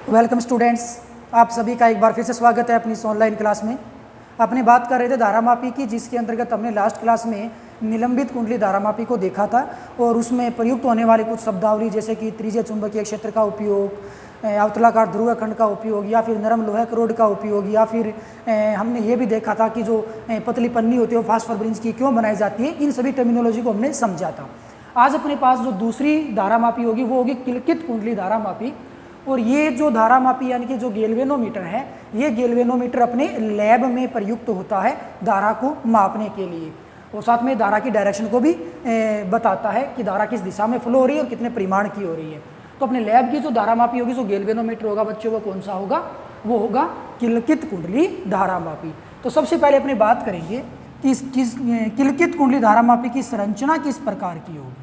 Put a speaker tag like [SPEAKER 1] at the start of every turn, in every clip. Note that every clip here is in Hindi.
[SPEAKER 1] वेलकम स्टूडेंट्स, आप सभी का एक बार फिर से स्वागत है अपनी इस ऑनलाइन क्लास में। अपनी बात कर रहे थे धारामापी की, जिसके अंतर्गत हमने लास्ट क्लास में निलंबित कुंडली धारामापी को देखा था और उसमें प्रयुक्त होने वाली कुछ शब्दावली जैसे कि त्रिज्य चुंबकीय क्षेत्र का उपयोग, अवतलाकार ध्रुव खंड का उपयोग या फिर नरम लोहे क्रोड का उपयोग, या फिर हमने ये भी देखा था कि जो पतली पन्नी होती है वो फास्फोर ब्रिंज की क्यों बनाई जाती है। इन सभी टर्मिनोलॉजी को हमने समझा था। आज अपने पास जो दूसरी धारामापी होगी वो होगी किलकित कुंडली धारामापी। और ये जो धारामापी यानी कि जो गैल्वेनोमीटर है, ये गैल्वेनोमीटर अपने लैब में प्रयुक्त होता है धारा को मापने के लिए, और साथ में धारा की डायरेक्शन को भी बताता है कि धारा किस दिशा में फ्लो हो रही है और कितने परिमाण की हो रही है। तो अपने लैब की जो धारामापी होगी, जो गैल्वेनोमीटर होगा बच्चों, वो कौन सा होगा? वो होगा किलकित कुंडली धारामापी। तो सबसे पहले अपनी बात करेंगे कि किस किलकित कुंडली धारामापी की संरचना किस प्रकार की होगी।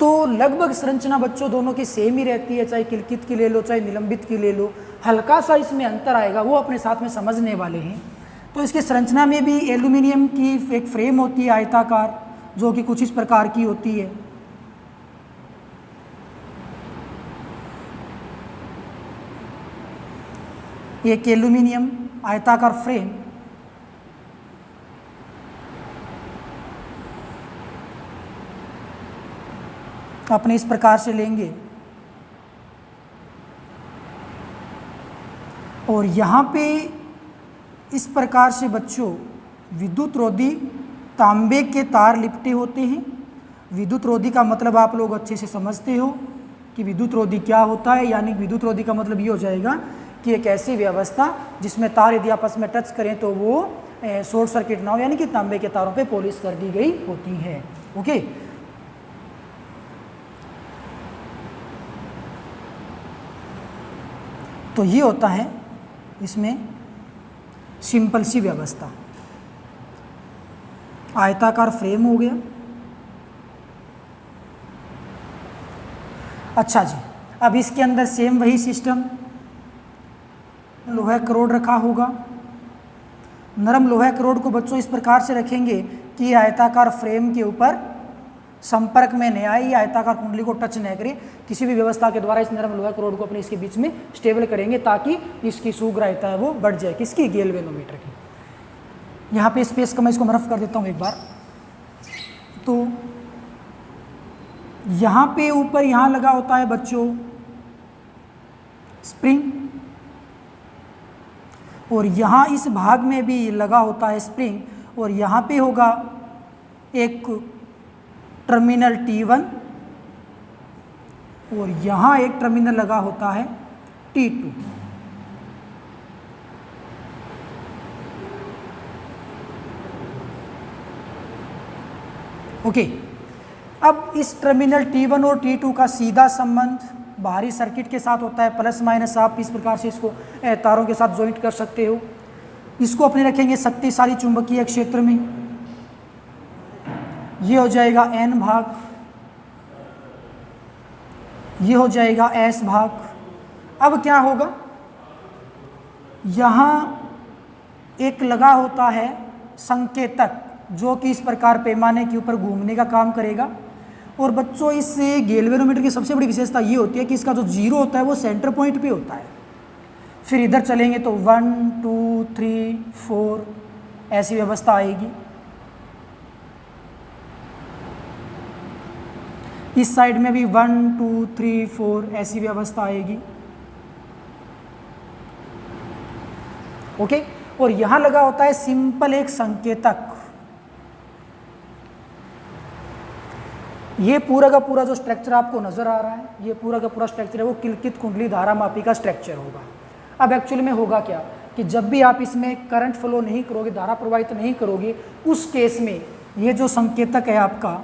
[SPEAKER 1] तो लगभग संरचना बच्चों दोनों की सेम ही रहती है, चाहे किलकित की ले लो चाहे निलंबित की ले लो। हल्का सा इसमें अंतर आएगा, वो अपने साथ में समझने वाले हैं। तो इसकी संरचना में भी एल्यूमिनियम की एक फ्रेम होती है आयताकार, जो कि कुछ इस प्रकार की होती है। एक एल्यूमिनियम आयताकार फ्रेम अपने इस प्रकार से लेंगे और यहाँ पे इस प्रकार से बच्चों विद्युत रोधी तांबे के तार लिपटे होते हैं। विद्युत रोधी का मतलब आप लोग अच्छे से समझते हो कि विद्युत रोधी क्या होता है। यानी विद्युत रोधी का मतलब ये हो जाएगा कि एक ऐसी व्यवस्था जिसमें तार यदि आपस में टच करें तो वो शॉर्ट सर्किट ना हो, यानी कि तांबे के तारों पे पॉलिश कर दी गई होती है। ओके, तो ये होता है इसमें सिंपल सी व्यवस्था। आयताकार फ्रेम हो गया। अच्छा जी, अब इसके अंदर सेम वही सिस्टम, लोहे क्रोड रखा होगा। नरम लोहे क्रोड को बच्चों इस प्रकार से रखेंगे कि आयताकार फ्रेम के ऊपर संपर्क में न आए, आयताकार कुंडली को टच न करे। किसी भी व्यवस्था के द्वारा इस नरम लोहे क्रोड को अपने इसके बीच में स्टेबल करेंगे ताकि इसकी सुग्राह्यता है वो बढ़ जाए। किसकी? गैल्वेनोमीटर की। यहाँ पे स्पेस का मैं इसको रफ कर देता हूँ एक बार। तो यहाँ पे ऊपर यहाँ लगा होता है बच्चों स्प्रिंग, और यहाँ इस भाग में भी लगा होता है स्प्रिंग, और यहाँ पे होगा एक टर्मिनल T1 और यहाँ एक टर्मिनल लगा होता है T2। ओके, अब इस टर्मिनल T1 और T2 का सीधा संबंध बाहरी सर्किट के साथ होता है। प्लस माइनस आप इस प्रकार से इसको तारों के साथ ज्वाइंट कर सकते हो। इसको अपने रखेंगे शक्तिशाली चुंबकीय क्षेत्र में। ये हो जाएगा N भाग, ये हो जाएगा S भाग। अब क्या होगा, यहाँ एक लगा होता है संकेतक, जो कि इस प्रकार पैमाने के ऊपर घूमने का काम करेगा। और बच्चों इस गैल्वेनोमीटर की सबसे बड़ी विशेषता ये होती है कि इसका जो जीरो होता है वो सेंटर पॉइंट पे होता है। फिर इधर चलेंगे तो 1 2 3 4 ऐसी व्यवस्था आएगी। इस साइड में भी 1 2 3 4 ऐसी व्यवस्था आएगी। ओके, और यहां लगा होता है सिंपल एक संकेतक। ये पूरा का पूरा जो स्ट्रक्चर आपको नजर आ रहा है, ये पूरा का पूरा स्ट्रक्चर है वो किलकित कुंडली धारामापी का स्ट्रक्चर होगा। अब एक्चुअली में होगा क्या कि जब भी आप इसमें करंट फ्लो नहीं करोगे, धारा प्रवाहित नहीं करोगे, उस केस में ये जो संकेतक है आपका,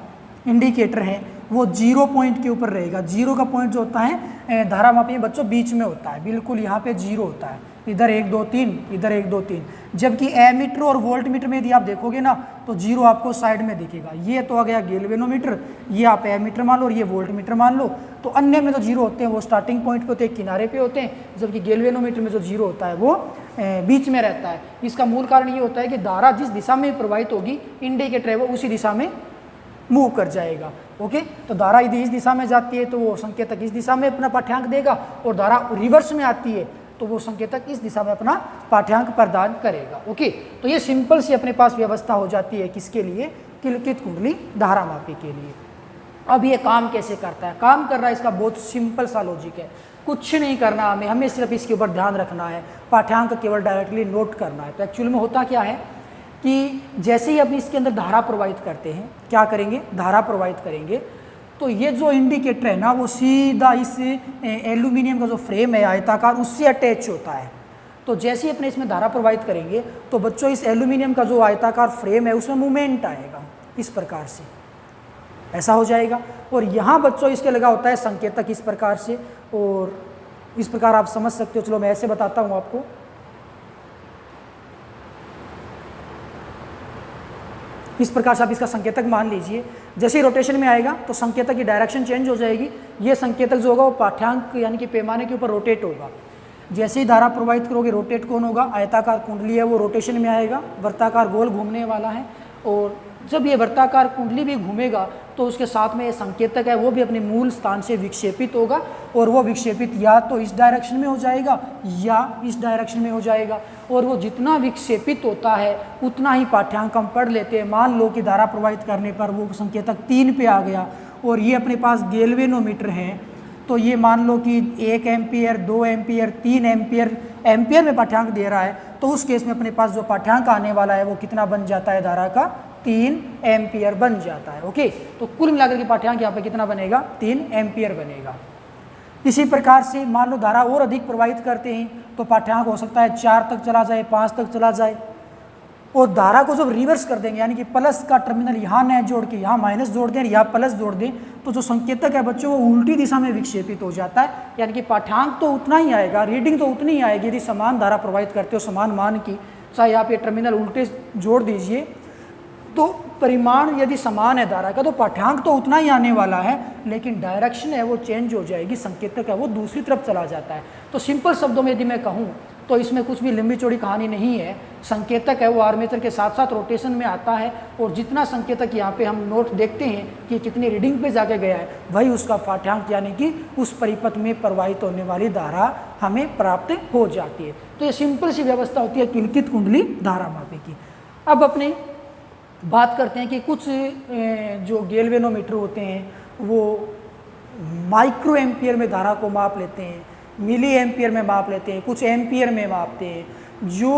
[SPEAKER 1] इंडिकेटर है, वो जीरो पॉइंट के ऊपर रहेगा। जीरो का पॉइंट जो होता है धारामापी में बच्चों बीच में होता है, बिल्कुल यहाँ पे जीरो होता है। इधर 1 2 3, इधर 1 2 3। जबकि एमीटर और वोल्ट मीटर में यदि आप देखोगे ना तो जीरो आपको साइड में दिखेगा। ये तो आ गया गैल्वेनोमीटर, ये आप एमीटर मान लो और ये वोल्ट मीटर मान लो। तो अन्य में जो जीरो होते हैं वो स्टार्टिंग पॉइंट पे होते हैं, किनारे पे होते हैं, जबकि गैल्वेनोमीटर में जो जीरो होता है वो बीच में रहता है। इसका मूल कारण ये होता है कि धारा जिस दिशा में प्रवाहित होगी, इंडिकेटर है वो उसी दिशा में मूव कर जाएगा। ओके, तो धारा यदि इस दिशा में जाती है तो वो संकेतक इस दिशा में अपना पाठ्यांक देगा, और धारा रिवर्स में आती है तो वो संकेतक इस दिशा में अपना पाठ्यांक प्रदान करेगा। ओके, तो ये सिंपल सी अपने पास व्यवस्था हो जाती है किसके लिए, किलकित कुंडली धारामापी के लिए। अब ये काम कैसे करता है, काम कर रहा है इसका बहुत सिंपल सा लॉजिक है, कुछ नहीं करना हमें सिर्फ इसके ऊपर ध्यान रखना है, पाठ्यांक केवल डायरेक्टली नोट करना है। तो एक्चुअल में होता क्या है कि जैसे ही अपनी इसके अंदर धारा प्रवाहित करते हैं, क्या करेंगे, धारा प्रवाहित करेंगे, तो ये जो इंडिकेटर है ना वो सीधा इस एल्यूमिनियम का जो फ्रेम है आयताकार उससे अटैच होता है। तो जैसे ही अपने इसमें धारा प्रवाहित करेंगे तो बच्चों इस एल्यूमिनियम का जो आयताकार फ्रेम है उसमें मूवमेंट आएगा, इस प्रकार से ऐसा हो जाएगा। और यहाँ बच्चों इसके लगा होता है संकेतक इस प्रकार से, और इस प्रकार आप समझ सकते हो। चलो मैं ऐसे बताता हूँ आपको। इस प्रकार से आप इसका संकेतक मान लीजिए, जैसे ही रोटेशन में आएगा तो संकेतक की डायरेक्शन चेंज हो जाएगी। ये संकेतक जो होगा वो पाठ्यांक यानी कि पैमाने के ऊपर रोटेट होगा। जैसे ही धारा प्रवाहित करोगे रोटेट कौन होगा, आयताकार कुंडली है वो रोटेशन में आएगा, वर्ताकार गोल घूमने वाला है। और जब ये वर्ताकार कुंडली भी घूमेगा तो उसके साथ में ये संकेतक है वो भी अपने मूल स्थान से विक्षेपित होगा, और वो विक्षेपित या तो इस डायरेक्शन में हो जाएगा या इस डायरेक्शन में हो जाएगा। और वो जितना विक्षेपित होता है उतना ही पाठ्यांक हम पढ़ लेते हैं। मान लो कि धारा प्रवाहित करने पर वो संकेतक 3 पे आ गया, और ये अपने पास गैल्वेनोमीटर है, तो ये मान लो कि 1 एम्पियर, 2 एम्पियर, 3 एम्पियर, एम्पियर में पाठ्यांक दे रहा है, तो उस केस में अपने पास जो पाठ्यांक आने वाला है वो कितना बन जाता है, धारा का 3 एम्पियर बन जाता है। ओके, तो कुल मिलाकर के पाठ्यांक यहाँ पे कितना बनेगा, 3 एम्पियर बनेगा। इसी प्रकार से मान लो धारा और अधिक प्रवाहित करते हैं तो पाठ्यांक हो सकता है 4 तक चला जाए, 5 तक चला जाए। और धारा को जब रिवर्स कर देंगे यानी कि प्लस का टर्मिनल यहाँ न जोड़ के यहाँ माइनस जोड़ दें, यहाँ प्लस जोड़ दें, तो जो संकेतक है बच्चों वो उल्टी दिशा में विक्षेपित हो जाता है। यानी कि पाठ्यांक तो उतना ही आएगा, रीडिंग तो उतनी ही आएगी यदि समान धारा प्रवाहित करते हो समान मान की, चाहे आप ये टर्मिनल उल्टे जोड़ दीजिए, तो परिमाण यदि समान है धारा का तो पाठ्यांक तो उतना ही आने वाला है, लेकिन डायरेक्शन है वो चेंज हो जाएगी, संकेतक है वो दूसरी तरफ चला जाता है। तो सिंपल शब्दों में यदि मैं कहूँ तो इसमें कुछ भी लंबी चौड़ी कहानी नहीं है। संकेतक है वो आर्मेचर के साथ साथ रोटेशन में आता है, और जितना संकेतक यहाँ पे हम नोट देखते हैं कि कितनी रीडिंग पे जाके गया है, वही उसका पाठ्यांक यानी कि उस परिपथ में प्रवाहित होने वाली धारा हमें प्राप्त हो जाती है। तो ये सिंपल सी व्यवस्था होती है किलकित कुंडली धारामापी की। अब अपने बात करते हैं कि कुछ जो गैल्वेनोमीटर होते हैं वो माइक्रो एम्पियर में धारा को माप लेते हैं, मिली एम्पियर में माप लेते हैं, कुछ एम्पियर में मापते हैं। जो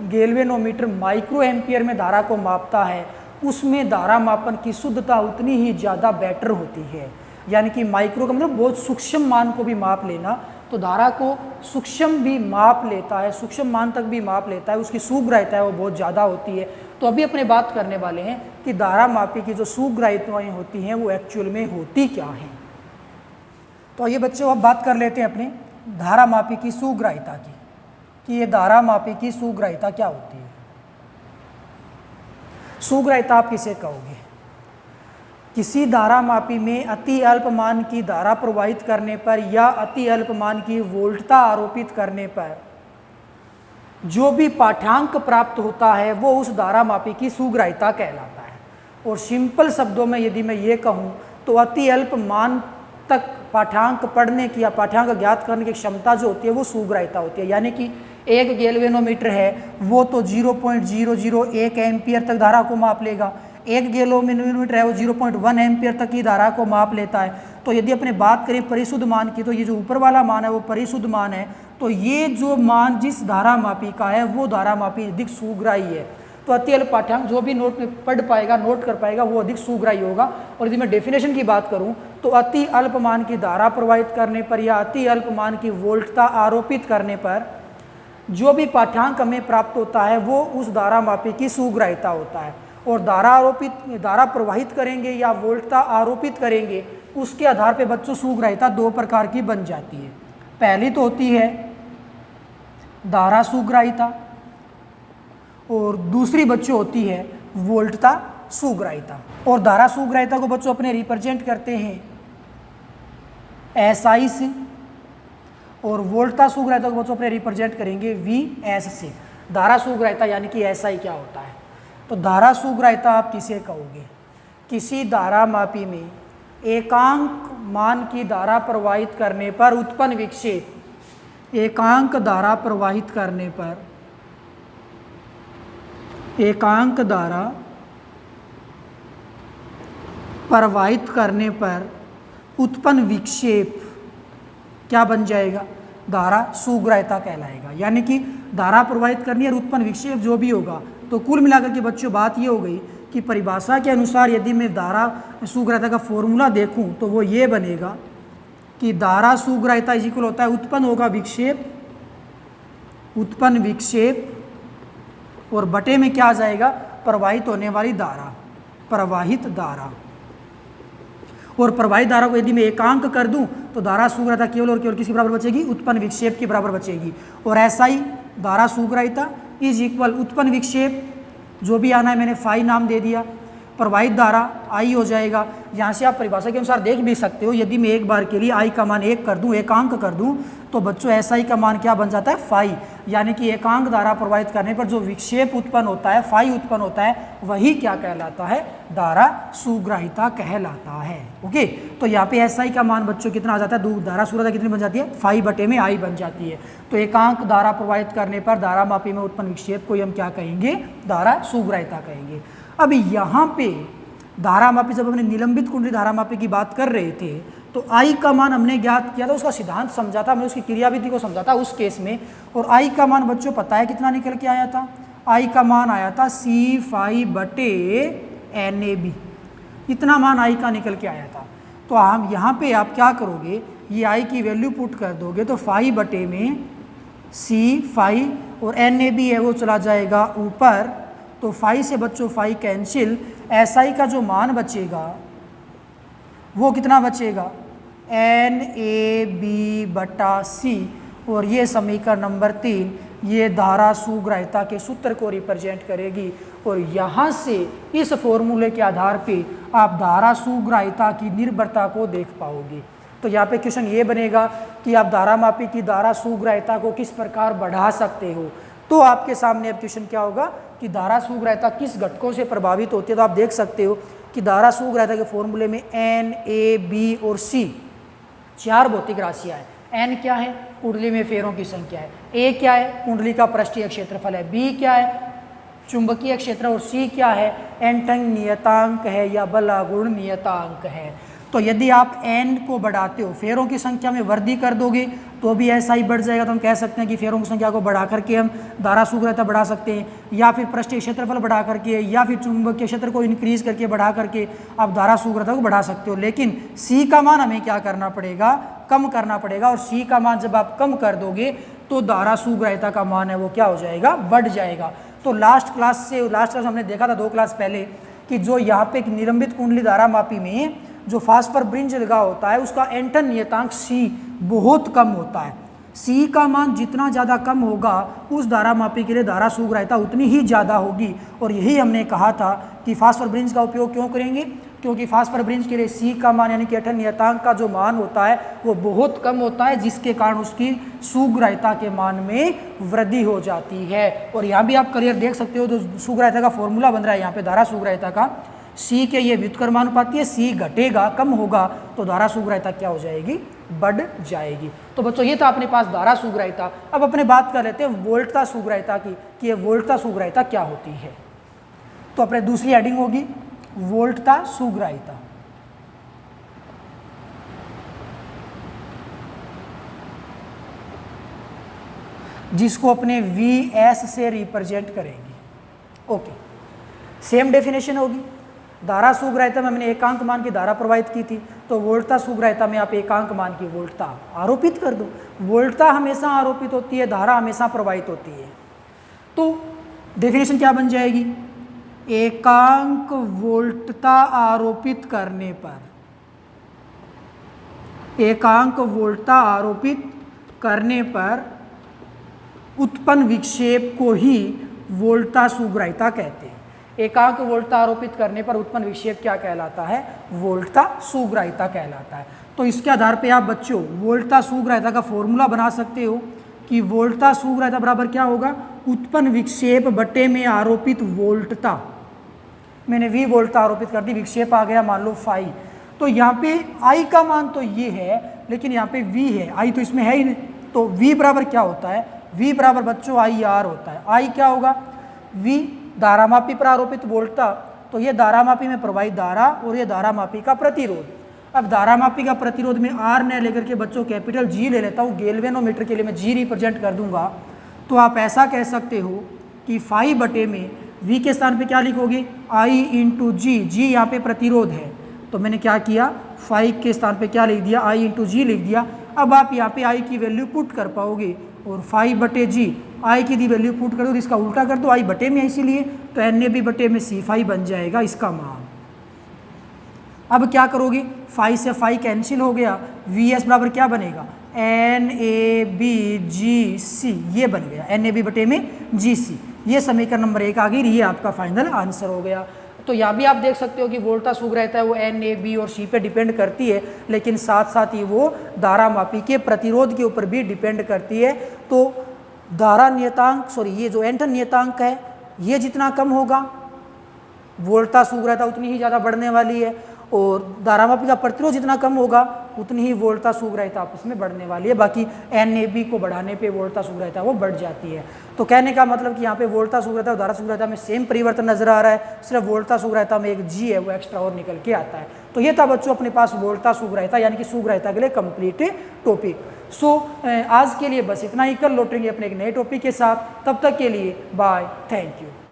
[SPEAKER 1] गैल्वेनोमीटर माइक्रो एम्पियर में धारा को मापता है उसमें धारा मापन की शुद्धता उतनी ही ज़्यादा बेटर होती है। यानी कि माइक्रो का मतलब बहुत सूक्ष्म मान को भी माप लेना, तो धारा को सूक्ष्म भी माप लेता है, सूक्ष्म मान तक भी माप लेता है, उसकी सूग्राह्यता है वो बहुत ज़्यादा होती है। तो अभी अपने बात करने वाले हैं कि धारा मापी की जो सूग्राह्यताएँ होती हैं वो एक्चुअल में होती क्या हैं। तो ये बच्चों अब बात कर लेते हैं अपने धारा मापी की सूग्राह्यता की, कि ये धारा मापी की सूग्राह्यता क्या होती है। सूग्राह्यता आप किसे कहोगे? किसी धारा मापी में अति अल्प मान की धारा प्रवाहित करने पर या अति अल्प मान की वोल्टता आरोपित करने पर जो भी पाठ्यांक प्राप्त होता है वो उस धारा मापी की सूग्राह्यता कहलाता है। और सिंपल शब्दों में यदि मैं ये कहूँ तो अति अल्प मान तक पाठ्यांक पढ़ने की या पाठ्यांक ज्ञात करने की क्षमता जो होती है वो सूग्राह्यता होती है। यानी कि एक गैल्वेनोमीटर है वो तो 0.001 एम्पियर तक धारा को माप लेगा, एक गैल्वेनोमीटर है वो 0.1 एम्पियर तक की धारा को माप लेता है। तो यदि अपने बात करें परिशुद्ध मान की तो ये जो ऊपर वाला मान है वो परिशुद्ध मान है। तो ये जो मान जिस धारा मापी का है वो धारा मापी अधिक सूग्राही है। तो अति अल्प पाठ्यांक जो भी नोट में पढ़ पाएगा, नोट कर पाएगा, वो अधिक सूग्राही होगा। और यदि मैं डेफिनेशन की बात करूं तो अति अल्प मान की धारा प्रवाहित करने पर या अति अल्प मान की वोल्टता आरोपित करने पर जो भी पाठ्यांक हमें प्राप्त होता है वो उस धारा मापी की सूग्राह्यता होता है। और धारा प्रवाहित करेंगे या वोल्टता आरोपित करेंगे उसके आधार पर बच्चों सूग्राह्यता दो प्रकार की बन जाती है। पहली तो होती है धारा सूग्राह्यता और दूसरी बच्चों होती है वोल्टता सूग्राह्यता। और धारा सूग्राह्यता को बच्चों अपने रिप्रेजेंट करते हैं SI से, और वोल्टता सूग्राह्यता को बच्चों अपने रिप्रेजेंट करेंगे VS से। धारा सूग्राह्यता यानी कि SI क्या होता है? तो धारा सूग्राह्यता आप किसे कहोगे? किसी धारामापी में एकांक मान की धारा प्रवाहित करने पर उत्पन्न विक्षेप, एकांक धारा प्रवाहित करने पर, एकांक धारा प्रवाहित करने पर उत्पन्न विक्षेप क्या बन जाएगा? धारा सुग्राह्यता कहलाएगा। यानी कि धारा प्रवाहित करनी और उत्पन्न विक्षेप जो भी होगा, तो कुल मिलाकर के बच्चों बात ये हो गई कि परिभाषा के अनुसार यदि मैं धारा सुग्राह्यता का फॉर्मूला देखूं तो वो ये बनेगा कि धारा सुग्राह्यता इज इक्वल होता है उत्पन्न होगा विक्षेप, उत्पन्न विक्षेप और बटे में क्या आ जाएगा? प्रवाहित होने वाली धारा, प्रवाहित धारा। और प्रवाहित धारा को यदि मैं एकांक कर दूं तो धारा सुग्राह्यता केवल और केवल किसके बराबर बचेगी? उत्पन्न विक्षेप के बराबर बचेगी। और ऐसा ही धारा सुग्राह्यता इज इक्वल उत्पन्न विक्षेप, जो भी आना है मैंने फाई नाम दे दिया, प्रवाहित धारा आई हो जाएगा। यहाँ से आप परिभाषा के अनुसार देख भी सकते हो, यदि मैं एक बार के लिए आई का मान 1 कर दूं, एकांक कर दूं, तो बच्चों ऐसा ही का मान क्या बन जाता है? फाई। यानी कि एकांक धारा प्रवाहित करने पर जो विक्षेप उत्पन्न होता है, फाई उत्पन्न होता है, वही क्या कहलाता है? धारा सुग्राह्यता कहलाता है। ओके, तो यहाँ पे ऐसा ही का मान बच्चों कितना आ जाता है? धारा सुग्राह्यता कितनी बन जाती है? फाई बटे में आई बन जाती है। तो एकांक धारा प्रवाहित करने पर धारामापी में उत्पन्न विक्षेप को हम क्या कहेंगे? धारा सुग्राह्यता कहेंगे। अब यहाँ पे धारामापी, जब हमने निलंबित कुंडली धारामापी की बात कर रहे थे तो आई का मान हमने ज्ञात किया था, उसका सिद्धांत समझा था, हमने उसकी क्रियाविधि को समझा था उस केस में। और आई का मान बच्चों पता है कितना निकल के आया था? आई का मान आया था सी फाई बटे एन ए बी, इतना मान आई का निकल के आया था। तो हम यहाँ पे आप क्या करोगे? ये आई की वैल्यू पुट कर दोगे तो फाई बटे में सी फाई और एन ए बी है वो चला जाएगा ऊपर, तो फाई से बच्चों फाई कैंसिल, एसआई का जो मान बचेगा वो कितना बचेगा? एन ए बी बटा सी। और ये समीकरण नंबर 3 ये धारा सुग्राह्यता के सूत्र को रिप्रेजेंट करेगी। और यहाँ से इस फॉर्मूले के आधार पे आप धारा सुग्राह्यता की निर्भरता को देख पाओगे। तो यहाँ पे क्वेश्चन ये बनेगा कि आप धारामापी की धारा सुग्राह्यता को किस प्रकार बढ़ा सकते हो। तो आपके सामने अब क्वेश्चन क्या होगा कि धारा सुग्राह्यता किस घटकों से प्रभावित होती है। तो आप देख सकते हो कि धारा सुग्राह्यता के फॉर्मूले में एन, ए, बी और सी 4 भौतिक राशियां हैं। एन क्या है? कुंडली में फेरों की संख्या है। ए क्या है? कुंडली का पृष्ठीय क्षेत्रफल है। बी क्या है? चुंबकीय क्षेत्र। और सी क्या है? एंटंग नियतांक है या बलागुण नियतांक है। तो यदि आप एन को बढ़ाते हो, फेरों की संख्या में वृद्धि कर दोगे तो भी ऐसा ही बढ़ जाएगा। तो हम कह सकते हैं कि फेरों की संख्या को बढ़ा करके हम धारा सुग्राह्यता बढ़ा सकते हैं, या फिर पृष्ठीय क्षेत्रफल बढ़ा करके, या फिर चुंबकीय क्षेत्र को इंक्रीज करके बढ़ा करके आप धारा सुग्राह्यता को बढ़ा सकते हो। लेकिन सी का मान हमें क्या करना पड़ेगा? कम करना पड़ेगा। और सी का मान जब आप कम कर दोगे तो धारा सुग्राह्यता का मान है वो क्या हो जाएगा? बढ़ जाएगा। तो लास्ट क्लास हमने देखा था 2 क्लास पहले कि जो यहाँ पे निलंबित कुंडली धारामापी में जो फास्फर ब्रिंज लगा होता है उसका एंटन नियतांक सी बहुत कम होता है। सी का मान जितना ज़्यादा कम होगा उस धारामापी के लिए धारा सुग्राह्यता उतनी ही ज़्यादा होगी। और यही हमने कहा था कि फास्फर ब्रिंज का उपयोग क्यों करेंगे? क्योंकि फास्फर ब्रिंज के लिए सी का मान यानी कि एंटन नियतांक का जो मान होता है वो बहुत कम होता है, जिसके कारण उसकी सुग्राह्यता के मान में वृद्धि हो जाती है। और यहाँ भी आप क्लियर देख सकते हो जो सुग्राह्यता का फॉर्मूला बन रहा है यहाँ पे धारा सुग्राह्यता का, सी के ये व्युत्क्रमानुपाती है, सी घटेगा, कम होगा तो धारा सुग्राह्यता क्या हो जाएगी? बढ़ जाएगी। तो बच्चों ये था अपने पास धारा सुग्राह्यता। अब अपने बात कर लेते हैं वोल्टता सुग्राह्यता की कि ये वोल्टता सुग्राह्यता क्या होती है। तो अपने दूसरी हेडिंग होगी वोल्टता सुग्राह्यता। जिसको अपने VS से रिप्रेजेंट करेंगे। ओके, सेम डेफिनेशन होगी। धारा सुग्राह्यता में हमने एकांक मान की धारा प्रवाहित की थी, तो वोल्टता सुग्राह्यता में आप एकांक मान की वोल्टता आरोपित कर दो। वोल्टता हमेशा आरोपित होती है, धारा हमेशा प्रवाहित होती है। तो डेफिनेशन क्या बन जाएगी? एकांक वोल्टता आरोपित करने पर, एकांक वोल्टता आरोपित करने पर उत्पन्न विक्षेप को ही वोल्टता सुग्राह्यता कहते हैं। एकांक वोल्टता आरोपित करने पर उत्पन्न विक्षेप क्या कहलाता है? वोल्टता सुग्राह्यता कहलाता है। तो इसके आधार पे आप बच्चों वोल्टता सुग्राह्यता का फॉर्मूला बना सकते हो कि वोल्टता सुग्राह्यता बराबर क्या होगा? उत्पन्न विक्षेप बटे में आरोपित वोल्टता। मैंने V वोल्टता आरोपित कर दी, विक्षेप आ गया मान लो फाई। तो यहाँ पे I का मान तो ये है, लेकिन यहाँ पे V है, I तो इसमें है ही नहीं। तो V बराबर क्या होता है, V बराबर बच्चों IR होता है। I क्या होगा, V धारामापी पर आरोपित वोल्टता, तो ये धारामापी में प्रवाहित धारा और ये धारामापी का प्रतिरोध। अब धारामापी का प्रतिरोध में R ने लेकर के बच्चों कैपिटल G ले लेता हूँ, गैल्वेनोमीटर के लिए मैं G रिप्रेजेंट कर दूंगा। तो आप ऐसा कह सकते हो कि फाई बटे में V के स्थान पे क्या लिखोगे, I इंटू जी, जी यहाँ पे प्रतिरोध है, तो मैंने क्या किया, फाई के स्थान पे क्या लिख दिया, I इंटू जी लिख दिया। अब आप यहाँ पे I की वैल्यू पुट कर पाओगे और फाई बटे जी, I की दी वैल्यू पुट कर दो, इसका उल्टा कर दो, I बटे में, इसीलिए तो NAB बटे में C फाई बन जाएगा इसका मान। अब क्या करोगे, फाई से फाई कैंसिल हो गया, VS बराबर क्या बनेगा, NABGC, ये बन गया NAB बटे में GC। ये समीकरण नंबर 1 आ गई, ये आपका फाइनल आंसर हो गया। तो यहाँ भी आप देख सकते हो कि वोल्टा सूग रहता है वो NAB और C पे डिपेंड करती है, लेकिन साथ साथ ही वो धारामापी के प्रतिरोध के ऊपर भी डिपेंड करती है। तो धारा नियतांक, सॉरी ये जो एंटन नियतांक है, ये जितना कम होगा वोल्टा सूग रहता उतनी ही ज़्यादा बढ़ने वाली है, और धारामापी का प्रतिरोध जितना कम होगा उतनी ही वोल्टा सूग रहता आपस में बढ़ने वाली है। बाकी NAB को बढ़ाने पे वोल्टा सूग रहता वो बढ़ जाती है। तो कहने का मतलब कि यहाँ पे वोल्टा सूग रहता और धारा सूग रहता में सेम परिवर्तन नजर आ रहा है, सिर्फ वोल्टा सूग रहता में एक G है वो एक्स्ट्रा और निकल के आता है। तो ये था बच्चों अपने पास वोल्टा सूग रहता यानी कि सूग रहता के लिए कंप्लीट टॉपिक। सो आज के लिए बस इतना ही, कल लौटेंगे अपने एक नए टॉपिक के साथ, तब तक के लिए बाय, थैंक यू।